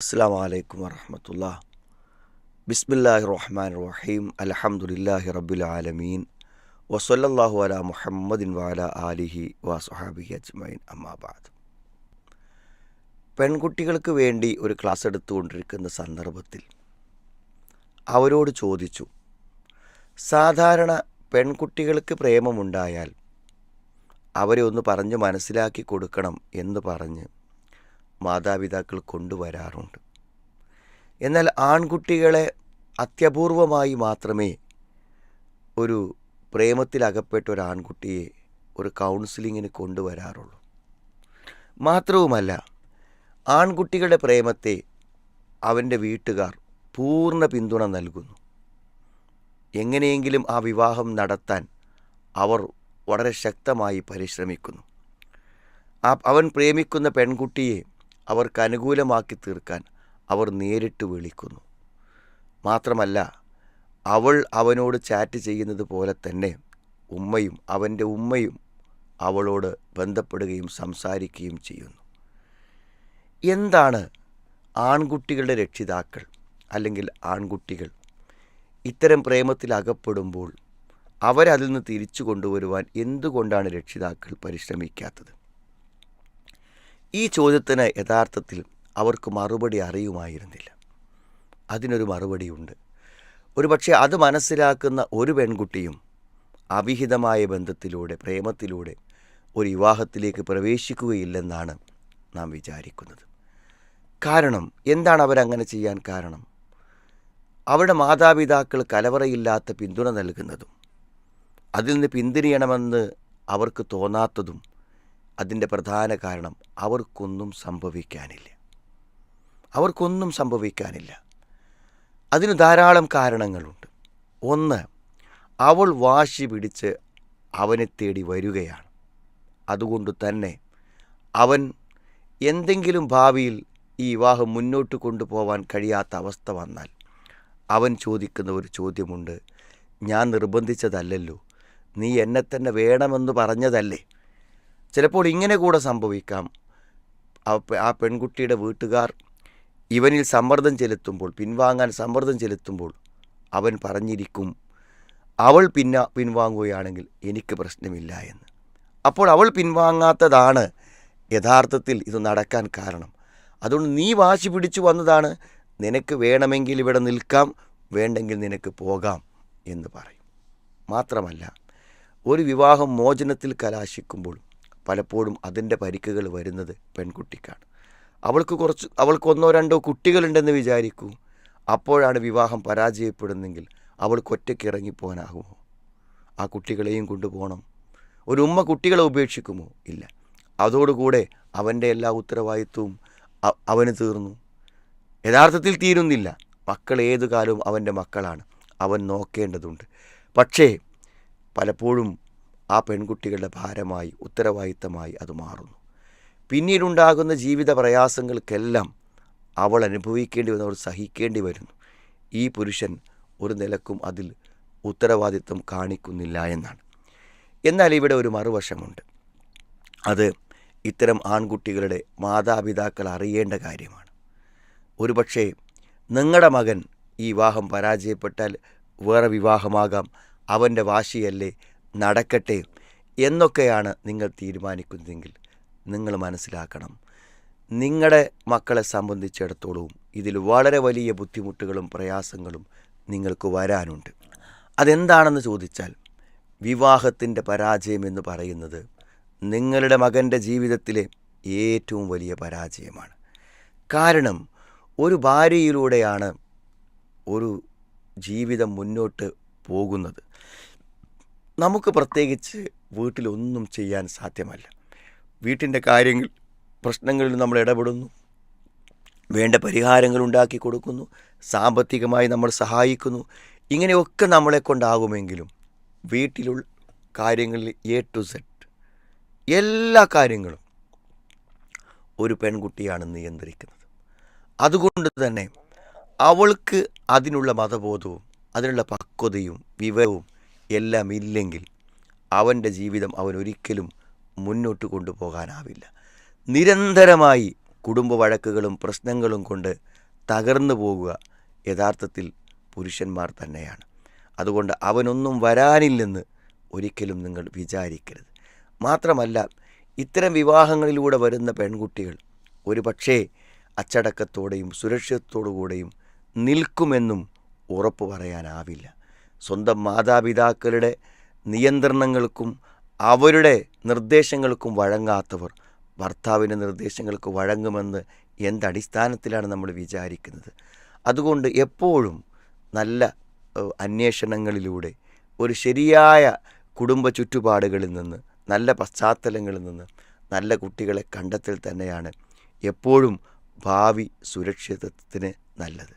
അസ്സലാമു അലൈക്കും വറഹ്മത്തുള്ളാഹി. ബിസ്മില്ലാഹിർ റഹ്മാനിർ റഹീം. അൽഹംദുലില്ലാഹി റബ്ബിൽ ആലമീൻ. വസല്ലല്ലാഹു അലാ മുഹമ്മദിൻ വഅലാ ആലിഹി വസ്വഹാബിഹി അജ്മഈൻ. അമ്മാ ബഅദ്. പെൺകുട്ടികൾക്ക് വേണ്ടി ഒരു ക്ലാസ് എടുത്തുകൊണ്ടിരിക്കുന്ന സന്ദർഭത്തിൽ അവരോട് ചോദിച്ചു, സാധാരണ പെൺകുട്ടികൾക്ക് പ്രേമമുണ്ടായാൽ അവരെ ഒന്ന് പറഞ്ഞ് മനസ്സിലാക്കി കൊടുക്കണം എന്ന് പറഞ്ഞ് മാതാപിതാക്കൾ കൊണ്ടുവരാറുണ്ട്. എന്നാൽ ആൺകുട്ടികളെ അത്യപൂർവമായി മാത്രമേ ഒരു പ്രേമത്തിലകപ്പെട്ട ഒരു ആൺകുട്ടിയെ ഒരു കൗൺസിലിങ്ങിന് കൊണ്ടുവരാറുള്ളൂ. മാത്രവുമല്ല, ആൺകുട്ടികളുടെ പ്രേമത്തെ അവൻ്റെ വീട്ടുകാർ പൂർണ്ണ പിന്തുണ നൽകുന്നു. എങ്ങനെയെങ്കിലും ആ വിവാഹം നടത്താൻ അവർ വളരെ ശക്തമായി പരിശ്രമിക്കുന്നു. അവൻ പ്രേമിക്കുന്ന പെൺകുട്ടിയെ അവർക്ക് അനുകൂലമാക്കി തീർക്കാൻ അവർ നേരിട്ട് വിളിക്കുന്നു. മാത്രമല്ല, അവൾ അവനോട് ചാറ്റ് ചെയ്യുന്നത് പോലെ തന്നെ അവൻ്റെ ഉമ്മയും അവളോട് ബന്ധപ്പെടുകയും സംസാരിക്കുകയും ചെയ്യുന്നു. എന്താണ് ആൺകുട്ടികളുടെ രക്ഷിതാക്കൾ അല്ലെങ്കിൽ ആൺകുട്ടികൾ ഇത്തരം പ്രേമത്തിൽ അകപ്പെടുമ്പോൾ അവരതിൽ നിന്ന് തിരിച്ചു കൊണ്ടുവരുവാൻ എന്തുകൊണ്ടാണ് രക്ഷിതാക്കൾ പരിശ്രമിക്കാത്തത്? ഈ ചോദ്യത്തിന് യഥാർത്ഥത്തിൽ അവർക്ക് മറുപടി അറിയുമായിരുന്നില്ല. അതിനൊരു മറുപടിയുണ്ട്. ഒരുപക്ഷെ അത് മനസ്സിലാക്കുന്ന ഒരു പെൺകുട്ടിയും അവിഹിതമായ ബന്ധത്തിലൂടെ, പ്രേമത്തിലൂടെ ഒരു വിവാഹത്തിലേക്ക് പ്രവേശിക്കുകയില്ലെന്നാണ് നാം വിചാരിക്കുന്നത്. കാരണം എന്താണ് അവരങ്ങനെ ചെയ്യാൻ കാരണം? അവരുടെ മാതാപിതാക്കൾ കലവറയില്ലാത്ത പിന്തുണ നൽകുന്നതും അതിൽ നിന്ന് പിന്തിരിയണമെന്ന് അവർക്ക് തോന്നാത്തതും അതിൻ്റെ പ്രധാന കാരണം അവർക്കൊന്നും സംഭവിക്കാനില്ല. അതിന് ധാരാളം കാരണങ്ങളുണ്ട്. ഒന്ന്, അവൾ വാശി പിടിച്ച് അവനെ തേടി വരികയാണ്. അതുകൊണ്ട് തന്നെ അവൻ എന്തെങ്കിലും ഭാവിയിൽ ഈ വിവാഹം മുന്നോട്ട് കൊണ്ടുപോകാൻ കഴിയാത്ത അവസ്ഥ വന്നാൽ അവൻ ചോദിക്കുന്ന ഒരു ചോദ്യമുണ്ട്, ഞാൻ നിർബന്ധിച്ചതല്ലല്ലോ, നീ എന്നെ തന്നെ വേണമെന്ന് പറഞ്ഞതല്ലേ? ചിലപ്പോൾ ഇങ്ങനെ കൂടെ സംഭവിക്കാം. ആ പെൺകുട്ടിയുടെ വീട്ടുകാർ ഇവനിൽ പിൻവാങ്ങാൻ സമ്മർദ്ദം ചെലുത്തുമ്പോൾ അവൻ പറഞ്ഞിരിക്കും, അവൾ പിൻവാങ്ങുകയാണെങ്കിൽ എനിക്ക് പ്രശ്നമില്ല എന്ന്. അപ്പോൾ അവൾ പിൻവാങ്ങാത്തതാണ് യഥാർത്ഥത്തിൽ ഇത് നടക്കാൻ കാരണം. അതുകൊണ്ട് നീ വാശി പിടിച്ചു വന്നതാണ്, നിനക്ക് വേണമെങ്കിൽ ഇവിടെ നിൽക്കാം, വേണ്ടെങ്കിൽ നിനക്ക് പോകാം എന്ന് പറയും. മാത്രമല്ല, ഒരു വിവാഹം മോചനത്തിൽ കലാശിക്കുമ്പോൾ പലപ്പോഴും അതിൻ്റെ പരിക്കുകൾ വരുന്നത് പെൺകുട്ടിക്കാണ്. അവൾക്ക് ഒന്നോ രണ്ടോ കുട്ടികളുണ്ടെന്ന് വിചാരിക്കൂ. അപ്പോഴാണ് വിവാഹം പരാജയപ്പെടുന്നെങ്കിൽ അവൾക്ക് ഒറ്റയ്ക്ക് ഇറങ്ങിപ്പോകാനാകുമോ? ആ കുട്ടികളെയും കൊണ്ടുപോകണം. ഒരു ഉമ്മ കുട്ടികളെ ഉപേക്ഷിക്കുമോ? ഇല്ല. അതോടുകൂടെ അവൻ്റെ എല്ലാ ഉത്തരവാദിത്വവും അവന് തീർന്നു. യഥാർത്ഥത്തിൽ തീരുന്നില്ല. മക്കൾ ഏതു കാലവും അവൻ്റെ മക്കളാണ്, അവൻ നോക്കേണ്ടതുണ്ട്. പക്ഷേ പലപ്പോഴും ആ പെൺകുട്ടികളുടെ ഭാരമായി, ഉത്തരവാദിത്തമായി അത് മാറുന്നു. പിന്നീടുണ്ടാകുന്ന ജീവിത പ്രയാസങ്ങൾക്കെല്ലാം അവൾ അനുഭവിക്കേണ്ടി വന്നു, അവൾ സഹിക്കേണ്ടി വരുന്നു. ഈ പുരുഷൻ ഒരു നിലക്കും അതിൽ ഉത്തരവാദിത്തം കാണിക്കുന്നില്ല എന്നാണ്. എന്നാൽ ഇവിടെ ഒരു മറുവശമുണ്ട്. അത് ഇത്തരം ആൺകുട്ടികളുടെ മാതാപിതാക്കൾ അറിയേണ്ട കാര്യമാണ്. ഒരുപക്ഷെ നിങ്ങളുടെ മകൻ ഈ വിവാഹം പരാജയപ്പെട്ടാൽ വേറെ വിവാഹമാകാം, അവൻ്റെ വാശിയല്ലേ, നടക്കട്ടെ എന്നൊക്കെയാണ് നിങ്ങൾ തീരുമാനിക്കുന്നതെങ്കിൽ നിങ്ങൾ മനസ്സിലാക്കണം, നിങ്ങളുടെ മക്കളെ സംബന്ധിച്ചിടത്തോളം ഇതിൽ വളരെ വലിയ ബുദ്ധിമുട്ടുകളും പ്രയാസങ്ങളും നിങ്ങൾക്ക് വരാനുണ്ട്. അതെന്താണെന്ന് ചോദിച്ചാൽ, വിവാഹത്തിൻ്റെ പരാജയം എന്ന് പറയുന്നത് നിങ്ങളുടെ മകൻ്റെ ജീവിതത്തിലെ ഏറ്റവും വലിയ പരാജയമാണ്. കാരണം ഒരു ഭാര്യയിലൂടെയാണ് ഒരു ജീവിതം മുന്നോട്ട് പോകുന്നത്. നമുക്ക് പ്രത്യേകിച്ച് വീട്ടിലൊന്നും ചെയ്യാൻ സാധ്യമല്ല. വീട്ടിൻ്റെ പ്രശ്നങ്ങളിൽ നമ്മൾ ഇടപെടുന്നു, വേണ്ട പരിഹാരങ്ങൾ ഉണ്ടാക്കി കൊടുക്കുന്നു, സാമ്പത്തികമായി നമ്മൾ സഹായിക്കുന്നു. ഇങ്ങനെയൊക്കെ നമ്മളെ കൊണ്ടാകുമെങ്കിലും വീട്ടിലുള്ള കാര്യങ്ങളിൽ A to Z എല്ലാ കാര്യങ്ങളും ഒരു പെൺകുട്ടിയാണ് നിയന്ത്രിക്കുന്നത്. അതുകൊണ്ട് തന്നെ അവൾക്ക് അതിനുള്ള മതബോധവും അതിനുള്ള പക്വതയും വിവരവും എല്ലാം ഇല്ലെങ്കിൽ അവൻ്റെ ജീവിതം അവനൊരിക്കലും മുന്നോട്ട് കൊണ്ടുപോകാനാവില്ല. നിരന്തരമായി കുടുംബ വഴക്കുകളും പ്രശ്നങ്ങളും കൊണ്ട് തകർന്നു പോകുക യഥാർത്ഥത്തിൽ പുരുഷന്മാർ തന്നെയാണ്. അതുകൊണ്ട് അവനൊന്നും വരാനില്ലെന്ന് ഒരിക്കലും നിങ്ങൾ വിചാരിക്കരുത്. മാത്രമല്ല, ഇത്തരം വിവാഹങ്ങളിലൂടെ വരുന്ന പെൺകുട്ടികൾ ഒരു പക്ഷേ അച്ചടക്കത്തോടെയും സുരക്ഷിതത്തോടുകൂടെയും നിൽക്കുമെന്നും ഉറപ്പു പറയാനാവില്ല. സ്വന്തം മാതാപിതാക്കളുടെ നിയന്ത്രണങ്ങൾക്കും അവരുടെ നിർദ്ദേശങ്ങൾക്കും വഴങ്ങാത്തവർ ഭർത്താവിൻ്റെ നിർദ്ദേശങ്ങൾക്ക് വഴങ്ങുമെന്ന് എന്തടിസ്ഥാനത്തിലാണ് നമ്മൾ വിചാരിക്കുന്നത്? അതുകൊണ്ട് എപ്പോഴും നല്ല അന്വേഷണങ്ങളിലൂടെ ഒരു ശരിയായ കുടുംബ ചുറ്റുപാടുകളിൽ നിന്ന്, നല്ല പശ്ചാത്തലങ്ങളിൽ നിന്ന് നല്ല കുട്ടികളെ കണ്ടെത്തൽ തന്നെയാണ് എപ്പോഴും ഭാവി സുരക്ഷിതത്വത്തിന് നല്ലത്.